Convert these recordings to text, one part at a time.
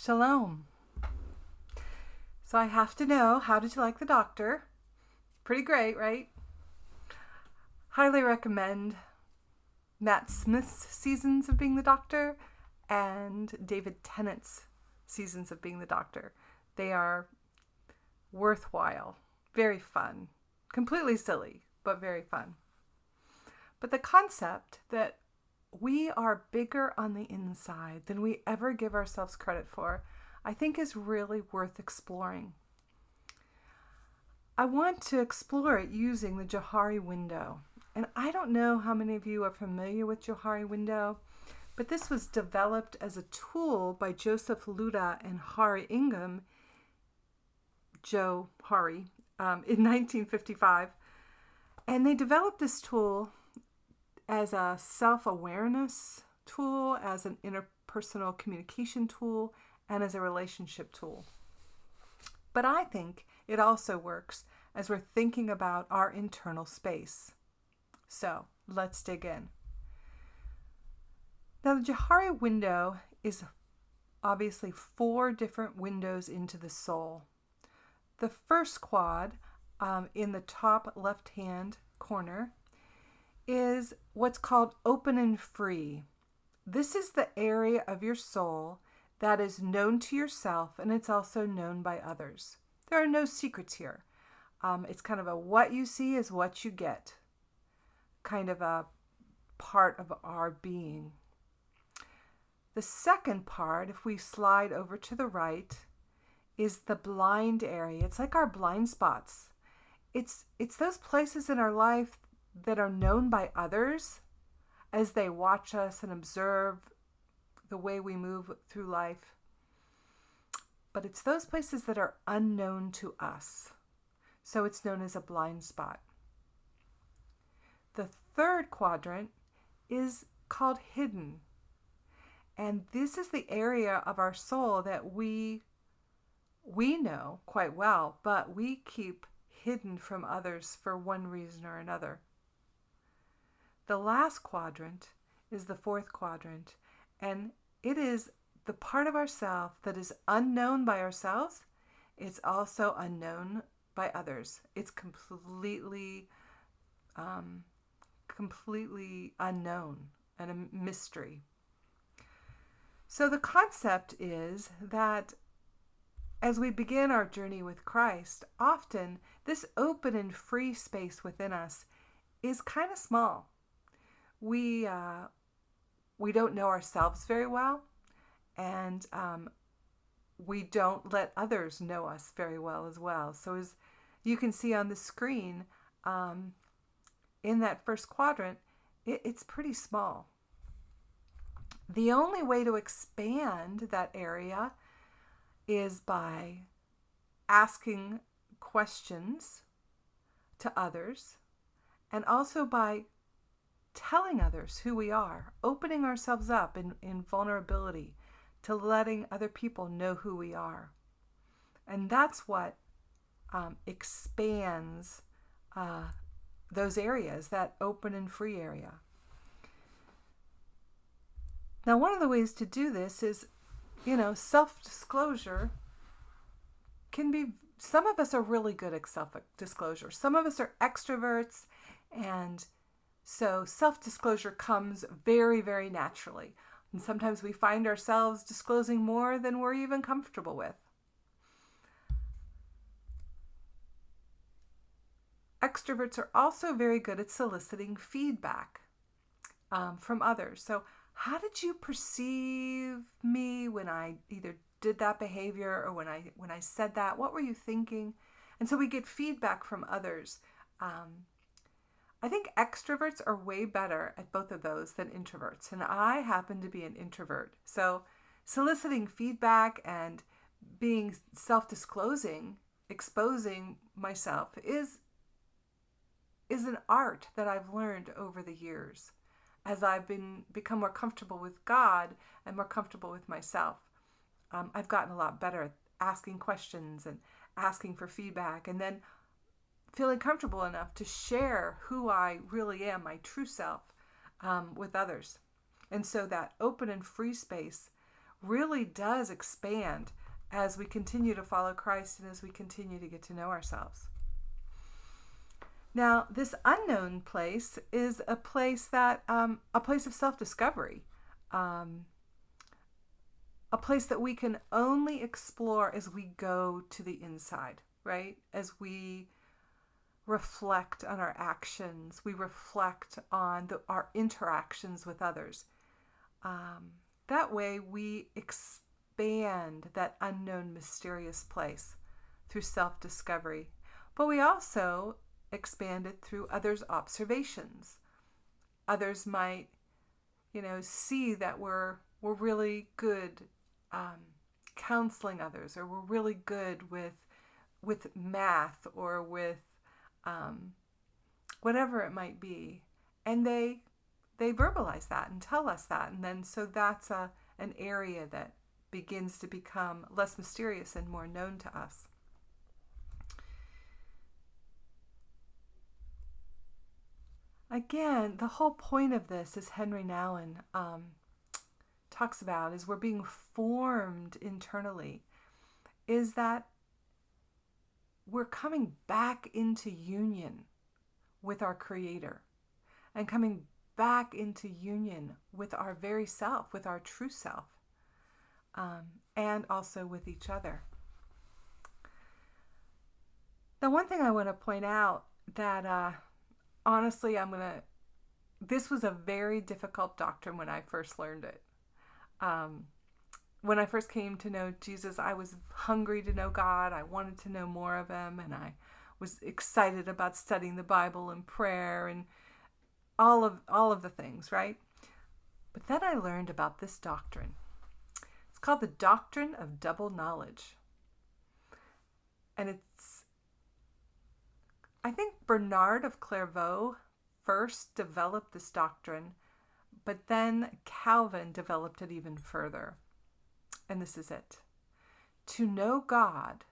Shalom. So I have to know, how did you like The Doctor? Pretty great, right? Highly recommend Matt Smith's seasons of being the Doctor and David Tennant's seasons of being the Doctor. They are worthwhile, very fun, completely silly, but very fun. But the concept that we are bigger on the inside than we ever give ourselves credit for, I think is really worth exploring. I want to explore it using the JoHari window. And I don't know how many of you are familiar with JoHari window, but this was developed as a tool by Joseph Luda and Hari Ingham, JoHari, in 1955. And they developed this tool as a self-awareness tool, as an interpersonal communication tool, and as a relationship tool. But I think it also works as we're thinking about our internal space. So let's dig in. Now, the JoHari window is obviously 4 different windows into the soul. The first quad in the top left-hand corner is what's called open and free. This is the area of your soul that is known to yourself, and it's also known by others. There are no secrets here. It's kind of a what you see is what you get, kind of a part of our being. The second part, if we slide over to the right, is the blind area. It's like our blind spots. It's those places in our life that are known by others as they watch us and observe the way we move through life. But it's those places that are unknown to us. So it's known as a blind spot. The third quadrant is called hidden. And this is the area of our soul that we know quite well, but we keep hidden from others for one reason or another. The last quadrant is the fourth quadrant, and it is the part of ourselves that is unknown by ourselves. It's also unknown by others. It's completely unknown and a mystery. So the concept is that as we begin our journey with Christ, often this open and free space within us is kind of small. We don't know ourselves very well, and we don't let others know us very well as well. So as you can see on the screen, in that first quadrant, it's pretty small. The only way to expand that area is by asking questions to others, and also by telling others who we are, opening ourselves up in vulnerability to letting other people know who we are. And that's what expands those areas, that open and free area. Now, one of the ways to do this is, self-disclosure can be, some of us are really good at self-disclosure. Some of us are extroverts, and so self-disclosure comes very, very naturally. And sometimes we find ourselves disclosing more than we're even comfortable with. Extroverts are also very good at soliciting feedback from others. So how did you perceive me when I either did that behavior or when I said that? What were you thinking? And so we get feedback from others. I think extroverts are way better at both of those than introverts. And I happen to be an introvert. So soliciting feedback and being self-disclosing, exposing myself is an art that I've learned over the years as I've become more comfortable with God and more comfortable with myself. I've gotten a lot better at asking questions and asking for feedback, and then feeling comfortable enough to share who I really am, my true self, with others. And so that open and free space really does expand as we continue to follow Christ and as we continue to get to know ourselves. Now, this unknown place is a place a place of self-discovery, a place that we can only explore as we go to the inside, right? As we reflect on our actions, we reflect on our interactions with others. That way we expand that unknown, mysterious place through self-discovery. But we also expand it through others' observations. Others might, see that we're really good counseling others, or we're really good with math, or with whatever it might be, and they verbalize that and tell us that, and then so that's an area that begins to become less mysterious and more known to us. Again, the whole point of this, as Henry Nouwen talks about, is we're being formed internally, is that we're coming back into union with our Creator and coming back into union with our very self, with our true self, and also with each other. The one thing I want to point out that honestly, this was a very difficult doctrine when I first learned it. When I first came to know Jesus, I was hungry to know God. I wanted to know more of Him, and I was excited about studying the Bible and prayer and all of the things, right? But then I learned about this doctrine. It's called the doctrine of double knowledge. And I think Bernard of Clairvaux first developed this doctrine, but then Calvin developed it even further. And this is it. To know God,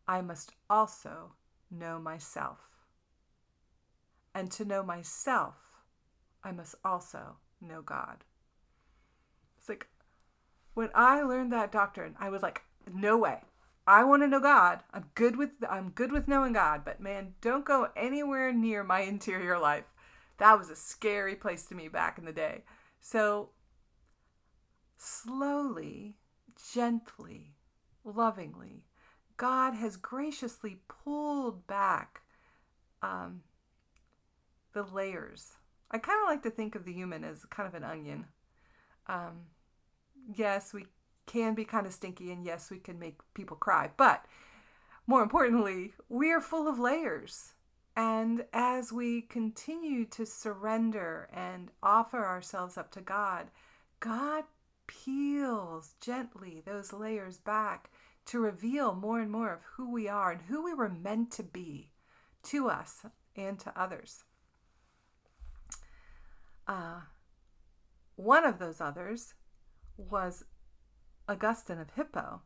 I must also know myself. And to know myself, I must also know God. It's like, when I learned that doctrine, I was like, no way. I want to know God. I'm good with knowing God, but man, don't go anywhere near my interior life. That was a scary place to me back in the day. So slowly, gently, lovingly, God has graciously pulled back the layers. I kind of like to think of the human as kind of an onion. Yes, we can be kind of stinky, and yes, we can make people cry. But more importantly, we are full of layers. And as we continue to surrender and offer ourselves up to God, God peels gently those layers back to reveal more and more of who we are and who we were meant to be to us and to others. One of those others was Augustine of Hippo.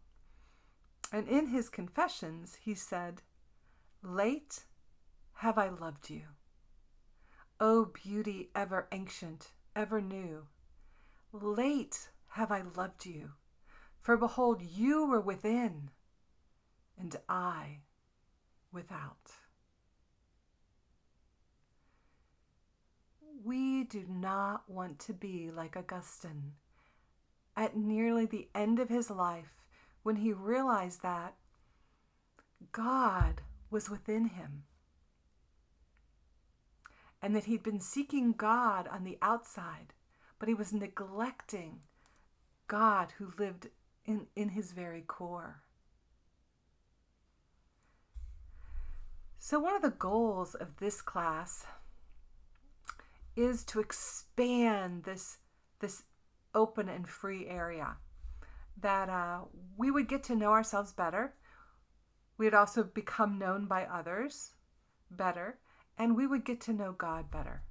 And in his Confessions, he said, "Late have I loved you, O beauty ever ancient, ever new. Late have I loved you, for behold, you were within, and I without." We do not want to be like Augustine at nearly the end of his life, when he realized that God was within him and that he'd been seeking God on the outside, but he was neglecting God who lived in his very core. So one of the goals of this class is to expand this open and free area, that we would get to know ourselves better. We'd also become known by others better, and we would get to know God better.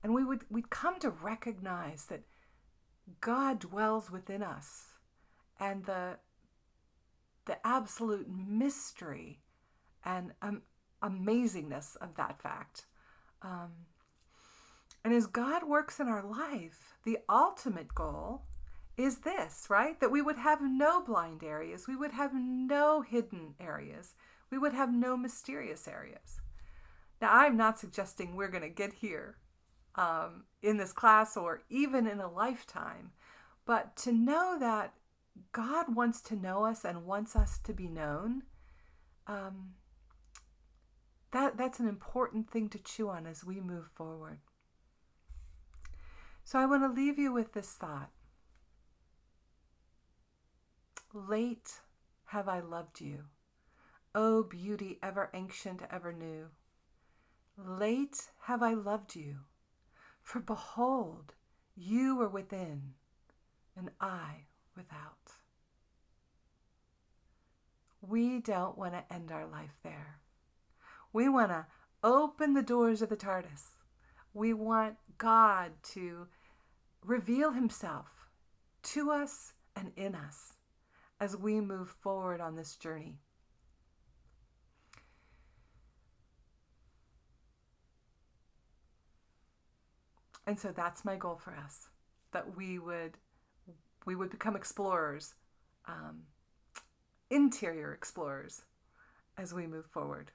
And we'd come to recognize that God dwells within us, and the absolute mystery and amazingness of that fact. And as God works in our life, the ultimate goal is this, right? That we would have no blind areas. We would have no hidden areas. We would have no mysterious areas. Now, I'm not suggesting we're going to get here in this class or even in a lifetime, but to know that God wants to know us and wants us to be known, that's an important thing to chew on as we move forward. So I want to leave you with this thought. Late have I loved you, O beauty ever ancient, ever new. Late have I loved you, for behold, you were within, and I without. We don't want to end our life there. We want to open the doors of the TARDIS. We want God to reveal himself to us and in us as we move forward on this journey. And so that's my goal for us, that we would become explorers, interior explorers, as we move forward.